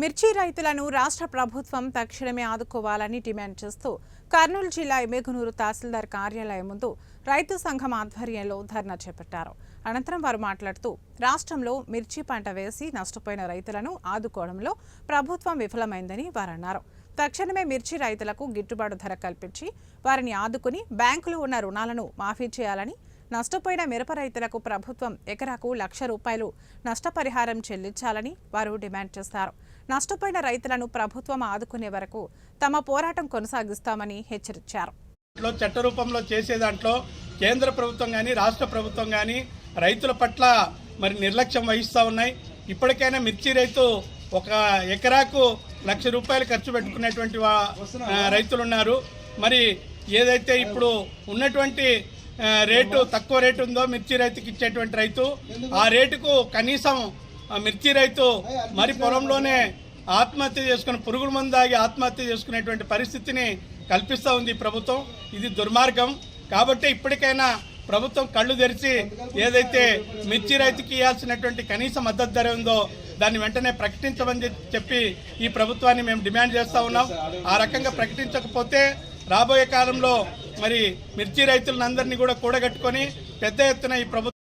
మిర్చి రైతులను రాష్ట్ర ప్రభుత్వం తక్షణమే ఆదుకోవాలని డిమాండ్ చేస్తూ కర్నూలు జిల్లా ఎమ్మిగనూరు తహసీల్దార్ కార్యాలయం ముందు రైతు సంఘం ఆధ్వర్యంలో ధర్నా చేపట్టారు. అనంతరం వారు మాట్లాడుతూ రాష్ట్రంలో మిర్చి పంట వేసి నష్టపోయిన రైతులను ఆదుకోవడంలో ప్రభుత్వం విఫలమైందని వారన్నారు. తక్షణమే మిర్చి రైతులకు గిట్టుబాటు ధర కల్పించి వారిని ఆదుకుని బ్యాంకులో ఉన్న రుణాలను మాఫీ చేయాలని, నష్టపోయిన మిరప రైతులకు ప్రభుత్వం ఎకరాకు ₹1,00,000 నష్టపరిహారం చెల్లించాలని వారు డిమాండ్ చేశారు. నష్టపోయిన రైతులను ప్రభుత్వం ఆదుకునే వరకు తమ పోరాటం కొనసాగిస్తామని హెచ్చరించారు. చట్ట రూపంలో చేసే దాంట్లో కేంద్ర ప్రభుత్వం కానీ రాష్ట్ర ప్రభుత్వం కానీ రైతుల పట్ల మరి నిర్లక్ష్యం వహిస్తూ ఉన్నాయి. ఇప్పటికైనా మిర్చి రైతు ఒక ఎకరాకు ₹1,00,000 ఖర్చు పెట్టుకునేటువంటి రైతులు ఉన్నారు. మరి ఏదైతే ఇప్పుడు ఉన్నటువంటి రేటు తక్కువ రేటు ఉందో మిర్చి రైతుకి ఇచ్చేటువంటి రైతు ఆ రేటుకు కనీసం మిర్చి రైతు మరి పొలంలోనే ఆత్మహత్య చేసుకుని పురుగుల మందు తాగి ఆత్మహత్య చేసుకునేటువంటి పరిస్థితిని కల్పిస్తూ ఉంది ప్రభుత్వం. ఇది దుర్మార్గం. కాబట్టి ఇప్పటికైనా ప్రభుత్వం కళ్ళు తెరిచి ఏదైతే మిర్చి రైతుకి ఇవ్వాల్సినటువంటి కనీస మద్దతు ధర ఉందో దాన్ని వెంటనే ప్రకటించమని చెప్పి ఈ ప్రభుత్వాన్ని మేము డిమాండ్ చేస్తూ ఉన్నాం. ఆ రకంగా ప్రకటించకపోతే రాబోయే కాలంలో మరి మిర్చి రైతులందరినీ కూడా కూడగట్టుకొని పెద్ద ఎత్తున ఈ ప్రభుత్వం